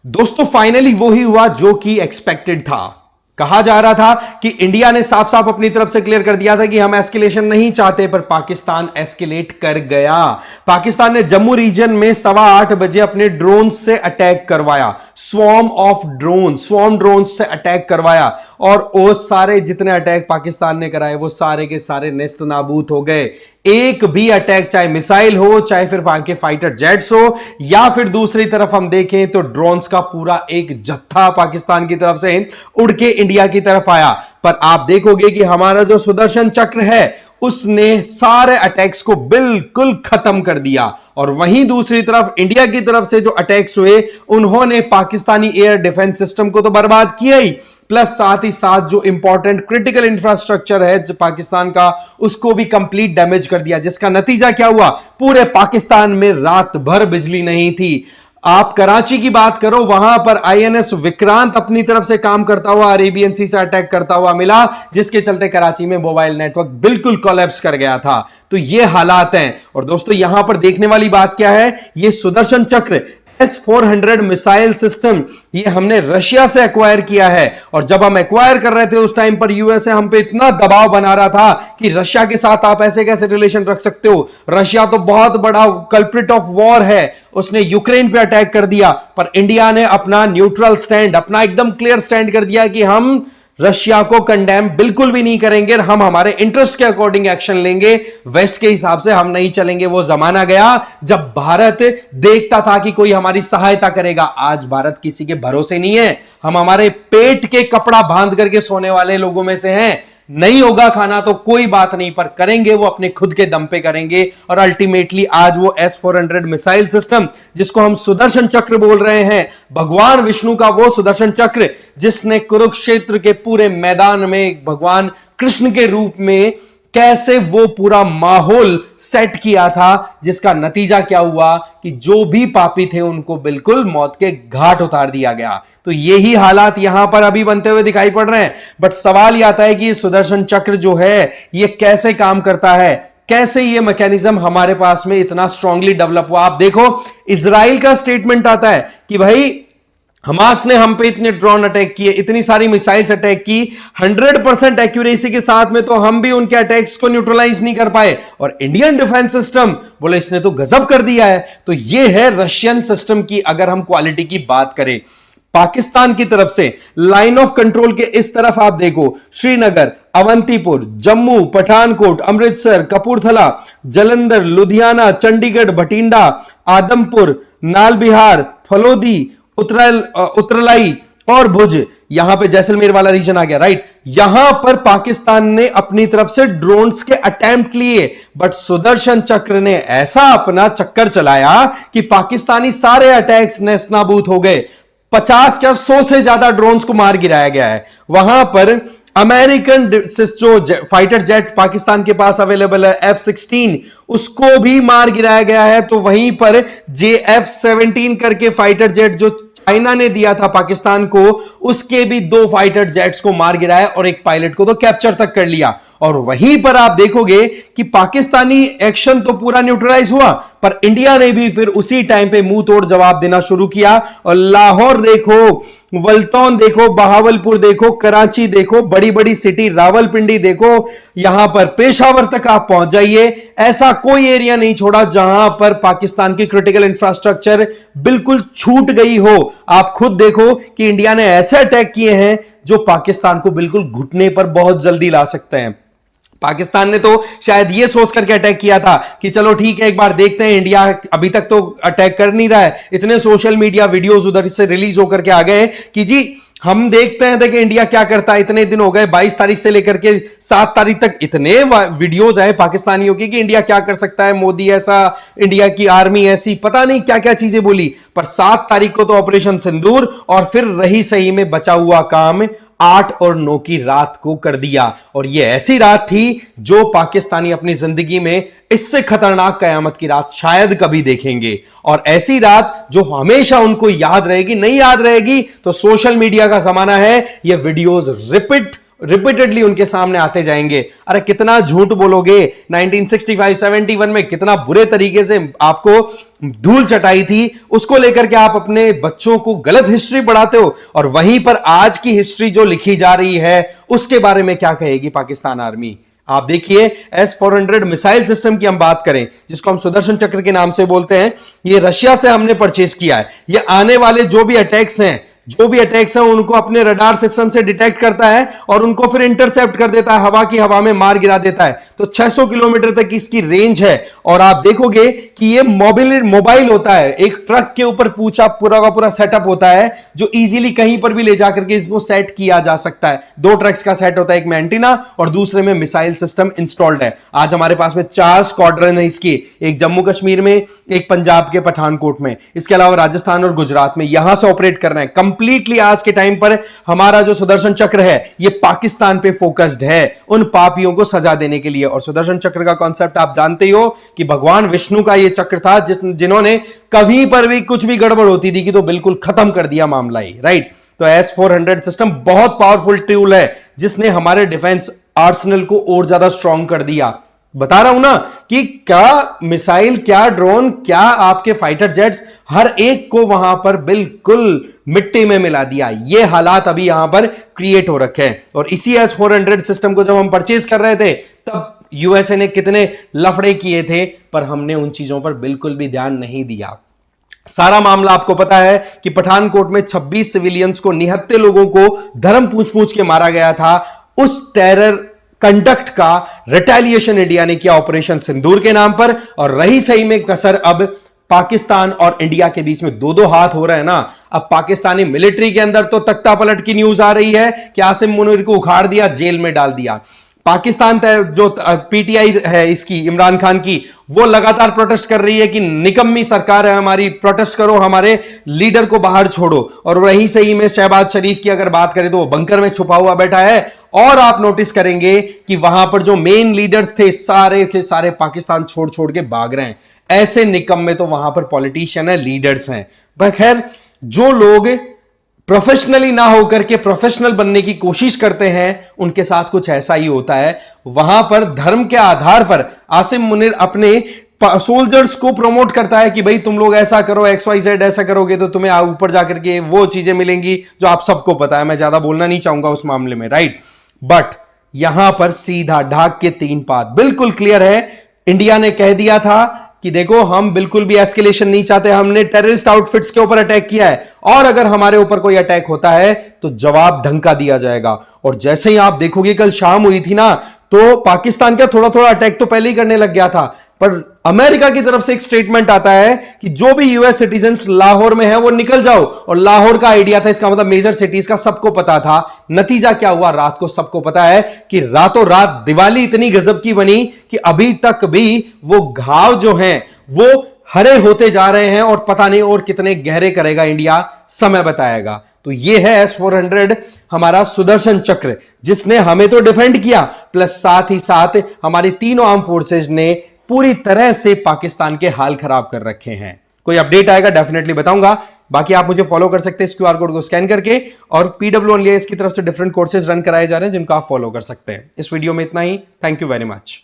दोस्तों फाइनली वो ही हुआ जो कि एक्सपेक्टेड था। कहा जा रहा था कि इंडिया ने साफ साफ अपनी तरफ से क्लियर कर दिया था कि हम एस्केलेशन नहीं चाहते, पर पाकिस्तान एस्केलेट कर गया। पाकिस्तान ने जम्मू रीजन में 8:15 बजे अपने ड्रोन से अटैक करवाया, स्वॉर्म ड्रोन से अटैक करवाया, और वो सारे जितने अटैक पाकिस्तान ने कराए वो सारे के सारे नेस्त नाबूद हो गए। एक भी अटैक, चाहे मिसाइल हो, चाहे फिर वहां के फाइटर जेट्स हो, या फिर दूसरी तरफ हम देखें तो ड्रोन्स का पूरा एक जत्था पाकिस्तान की तरफ से उड़ के इंडिया की तरफ आया। पर आप देखोगे कि हमारा जो सुदर्शन चक्र है उसने सारे अटैक्स को बिल्कुल खत्म कर दिया। और वहीं दूसरी तरफ इंडिया की तरफ से जो अटैक्स हुए उन्होंने पाकिस्तानी एयर डिफेंस सिस्टम को तो बर्बाद किया ही, प्लस साथ ही साथ जो इंपॉर्टेंट क्रिटिकल इंफ्रास्ट्रक्चर है पाकिस्तान का उसको भी कंप्लीट डैमेज कर दिया। जिसका नतीजा क्या हुआ, पूरे पाकिस्तान में रात भर बिजली नहीं थी। आप कराची की बात करो, वहां पर आईएनएस विक्रांत अपनी तरफ से काम करता हुआ अरेबियन सी से अटैक करता हुआ मिला, जिसके चलते कराची में मोबाइल नेटवर्क बिल्कुल कोलैप्स कर गया था। तो ये हालात हैं। और दोस्तों यहां पर देखने वाली बात क्या है, ये सुदर्शन चक्र S-400 मिसाइल सिस्टम ये हमने रशिया से एक्वायर किया है। और जब हम एक्वायर कर रहे थे उस टाइम पर यूएसए हम पे इतना दबाव बना रहा था कि रशिया के साथ आप ऐसे कैसे रिलेशन रख सकते हो, रशिया तो बहुत बड़ा कल्प्रिट ऑफ वॉर है, उसने यूक्रेन पे अटैक कर दिया। पर इंडिया ने अपना न्यूट्रल स्टैंड, अपना एकदम क्लियर स्टैंड कर दिया कि हम रशिया को कंडेम बिल्कुल भी नहीं करेंगे, हम हमारे इंटरेस्ट के अकॉर्डिंग एक्शन लेंगे, वेस्ट के हिसाब से हम नहीं चलेंगे। वो जमाना गया जब भारत देखता था कि कोई हमारी सहायता करेगा। आज भारत किसी के भरोसे नहीं है, हम हमारे पेट के कपड़ा बांध करके सोने वाले लोगों में से हैं। नहीं होगा खाना तो कोई बात नहीं, पर करेंगे वो अपने खुद के दम पे करेंगे। और अल्टीमेटली आज वो S-400 मिसाइल सिस्टम जिसको हम सुदर्शन चक्र बोल रहे हैं, भगवान विष्णु का वो सुदर्शन चक्र जिसने कुरुक्षेत्र के पूरे मैदान में भगवान कृष्ण के रूप में कैसे वो पूरा माहौल सेट किया था, जिसका नतीजा क्या हुआ कि जो भी पापी थे उनको बिल्कुल मौत के घाट उतार दिया गया। तो यही हालात यहां पर अभी बनते हुए दिखाई पड़ रहे हैं। बट सवाल यह आता है कि सुदर्शन चक्र जो है ये कैसे काम करता है, कैसे ये मैकेनिज्म हमारे पास में इतना स्ट्रांगली डेवलप हुआ। आप देखो इजराइल का स्टेटमेंट आता है कि भाई हमास ने हम पे इतने ड्रोन अटैक किए, इतनी सारी मिसाइल्स अटैक की, 100% एक्यूरेसी के साथ में, तो हम भी उनके अटैक्स को न्यूट्रलाइज नहीं कर पाए। और इंडियन डिफेंस सिस्टम बोले इसने तो गजब कर दिया है। तो ये है रशियन सिस्टम की अगर हम क्वालिटी की बात करें। पाकिस्तान की तरफ से लाइन ऑफ कंट्रोल के इस तरफ आप देखो, श्रीनगर, अवंतीपुर, जम्मू, पठानकोट, अमृतसर, कपूरथला, जलंधर, लुधियाना, चंडीगढ़, भटिंडा, आदमपुर, नालबिहार, फलोदी, उतरलाई और भुज, यहां पे जैसलमेर वाला रीजन आ गया, राइट। यहां पर पाकिस्तान ने अपनी तरफ से ड्रोन्स के अटेम्प्ट लिए, बट सुदर्शन चक्र ने ऐसा अपना चक्कर चलाया कि पाकिस्तानी सारे अटैक्स नेस्तनाबूद हो गए। 50 क्या 100 से ज्यादा ड्रोन्स को मार गिराया गया है। वहां पर अमेरिकन जो फाइटर जेट पाकिस्तान के पास अवेलेबल है F-16 उसको भी मार गिराया गया है। तो वहीं पर JF-17 करके फाइटर जेट जो चाइना ने दिया था पाकिस्तान को, उसके भी 2 फाइटर जेट्स को मार गिराया और एक पायलट को तो कैप्चर तक कर लिया। और वहीं पर आप देखोगे कि पाकिस्तानी एक्शन तो पूरा न्यूट्रलाइज हुआ, पर इंडिया ने भी फिर उसी टाइम पे मुंह तोड़ जवाब देना शुरू किया। और लाहौर देखो, वल्तौन देखो, बहावलपुर देखो, कराची देखो, बड़ी बड़ी सिटी रावलपिंडी देखो, यहां पर पेशावर तक आप पहुंच जाइए, ऐसा कोई एरिया नहीं छोड़ा जहां पर पाकिस्तान की क्रिटिकल इंफ्रास्ट्रक्चर बिल्कुल छूट गई हो। आप खुद देखो कि इंडिया ने ऐसे अटैक किए हैं जो पाकिस्तान को बिल्कुल घुटने पर बहुत जल्दी ला सकते हैं। पाकिस्तान ने तो शायद यह सोच करके अटैक किया था कि चलो ठीक है एक बार देखते हैं, इंडिया अभी तक तो अटैक कर नहीं रहा है, इतने सोशल मीडिया वीडियोस उधर से रिलीज होकर के आ गए कि जी हम देखते हैं कि इंडिया क्या करता है। इतने दिन हो गए, 22 तारीख से लेकर के 7 तारीख तक इतने वीडियोस आए पाकिस्तानियों की कि इंडिया क्या कर सकता है, मोदी ऐसा, इंडिया की आर्मी ऐसी, पता नहीं क्या क्या चीजें बोली। पर 7 तारीख को तो ऑपरेशन सिंदूर, और फिर रही सही में बचा हुआ काम 8 और 9 की रात को कर दिया। और यह ऐसी रात थी जो पाकिस्तानी अपनी जिंदगी में इससे खतरनाक कयामत की रात शायद कभी देखेंगे। और ऐसी रात जो हमेशा उनको याद रहेगी, नहीं याद रहेगी तो सोशल मीडिया का जमाना है, ये वीडियोस रिपीट रिपीटेडली उनके सामने आते जाएंगे। अरे कितना झूठ बोलोगे, 1965-71 में कितना बुरे तरीके से आपको धूल चटाई थी, उसको लेकर के आप अपने बच्चों को गलत हिस्ट्री पढ़ाते हो, और वहीं पर आज की हिस्ट्री जो लिखी जा रही है उसके बारे में क्या कहेगी पाकिस्तान आर्मी। आप देखिए S-400 मिसाइल सिस्टम की हम बात करें, जिसको हम सुदर्शन चक्र के नाम से बोलते हैं, ये रशिया से हमने परचेज किया है। ये आने वाले जो भी अटैक्स हैं उनको अपने रडार सिस्टम से डिटेक्ट करता है और उनको फिर इंटरसेप्ट कर देता है, हवा में मार गिरा देता है। तो 600 किलोमीटर तक इसकी रेंज है। और आप देखोगे कि ये मोबाइल होता है, एक ट्रक के ऊपर पूरा का पूरा सेटअप होता है जो इजीली कहीं पर भी ले जाकर के इसको सेट किया जा सकता है। 2 ट्रक्स का सेट होता है, एक में एंटीना और दूसरे में मिसाइल सिस्टम इंस्टॉल्ड है। आज हमारे पास में 4 स्क्वाड्रन है इसकी, एक जम्मू कश्मीर में, एक पंजाब के पठानकोट में, इसके अलावा राजस्थान और गुजरात में, यहां से ऑपरेट करना है। कंप्लीटली आज के टाइम पर हमारा जो सुदर्शन चक्र है ये पाकिस्तान पे फोकस्ड है, उन पापियों को सजा देने के लिए। और सुदर्शन चक्र का कॉन्सेप्ट आप जानते ही हो कि भगवान विष्णु का ये चक्र था जिन्होंने कभी पर भी कुछ भी गड़बड़ होती थी कि तो बिल्कुल खत्म कर दिया मामला ही, राइट। तो S-400 सिस्टम बहुत पावरफुल टूल है जिसने हमारे डिफेंस आर्सेनल को और ज्यादा स्ट्रांग कर दिया। बता रहा हूं ना कि क्या मिसाइल, क्या ड्रोन, क्या आपके फाइटर जेट्स, हर एक को वहां पर बिल्कुल मिट्टी में मिला दिया। ये हालात अभी यहां पर क्रिएट हो रखे हैं। और इसी S-400 सिस्टम को जब हम परचेज कर रहे थे तब यूएसए ने कितने लफड़े किए थे, पर हमने उन चीजों पर बिल्कुल भी ध्यान नहीं दिया। सारा मामला आपको पता है कि पठानकोट में 26 सिविलियंस को, निहत्थे लोगों को धर्म पूछ के मारा गया था। उस टेरर कंडक्ट का रिटेलिएशन इंडिया ने किया ऑपरेशन सिंदूर के नाम पर। और रही सही में कसर अब पाकिस्तान और इंडिया के बीच में 2-2 हाथ हो रहे हैं ना। अब पाकिस्तानी मिलिट्री के अंदर तो तख्ता पलट की न्यूज आ रही है कि आसिम मुनीर को उखाड़ दिया, जेल में डाल दिया। पाकिस्तान जो पीटीआई है इसकी, इमरान खान की, वो लगातार प्रोटेस्ट कर रही है कि निकम्मी सरकार है हमारी, प्रोटेस्ट करो, हमारे लीडर को बाहर छोड़ो। और वही सही में शहबाज शरीफ की अगर बात करें तो वो बंकर में छुपा हुआ बैठा है। और आप नोटिस करेंगे कि वहां पर जो मेन लीडर्स थे सारे के सारे पाकिस्तान छोड़ के भाग रहे हैं। ऐसे निकम्मे तो वहां पर पॉलिटिशियन है, लीडर्स हैं। खैर, जो लोग प्रोफेशनली ना होकर के प्रोफेशनल बनने की कोशिश करते हैं उनके साथ कुछ ऐसा ही होता है। वहां पर धर्म के आधार पर आसिम मुनीर अपने सोल्जर्स को प्रमोट करता है कि भाई तुम लोग ऐसा करो, XYZ, ऐसा करोगे तो तुम्हें ऊपर जाकर के वो चीजें मिलेंगी जो आप सबको पता है। मैं ज्यादा बोलना नहीं चाहूंगा उस मामले में, राइट। बट यहां पर सीधा ढाक के 3 बात बिल्कुल क्लियर है। इंडिया ने कह दिया था कि देखो हम बिल्कुल भी एस्केलेशन नहीं चाहते, हमने टेररिस्ट आउटफिट्स के ऊपर अटैक किया है और अगर हमारे ऊपर कोई अटैक होता है तो जवाब ढंग का दिया जाएगा। और जैसे ही आप देखोगे कल शाम हुई थी ना, तो पाकिस्तान का थोड़ा थोड़ा अटैक तो पहले ही करने लग गया था, पर अमेरिका की तरफ से एक स्टेटमेंट आता है कि जो भी यूएस सिटीजन्स लाहौर में है वो निकल जाओ। और लाहौर का आइडिया था, इसका मतलब मेजर सिटीज का सबको पता था। नतीजा क्या हुआ, रात को सबको पता है कि रातों रात दिवाली इतनी गजब की बनी कि अभी तक भी वो घाव जो हैं वो हरे होते जा रहे हैं और पता नहीं और कितने गहरे करेगा इंडिया, समय बताएगा। तो ये है S-400 हमारा सुदर्शन चक्र, जिसने हमें तो डिफेंड किया, प्लस साथ ही साथ हमारी तीनों आर्म फोर्सेज ने पूरी तरह से पाकिस्तान के हाल खराब कर रखे हैं। कोई अपडेट आएगा डेफिनेटली बताऊंगा। बाकी आप मुझे फॉलो कर सकते हैं इस क्यूआर कोड को स्कैन करके, और PWOnly की तरफ से डिफरेंट कोर्सेज रन कराए जा रहे हैं जिनको आप फॉलो कर सकते हैं। इस वीडियो में इतना ही। Thank you very much.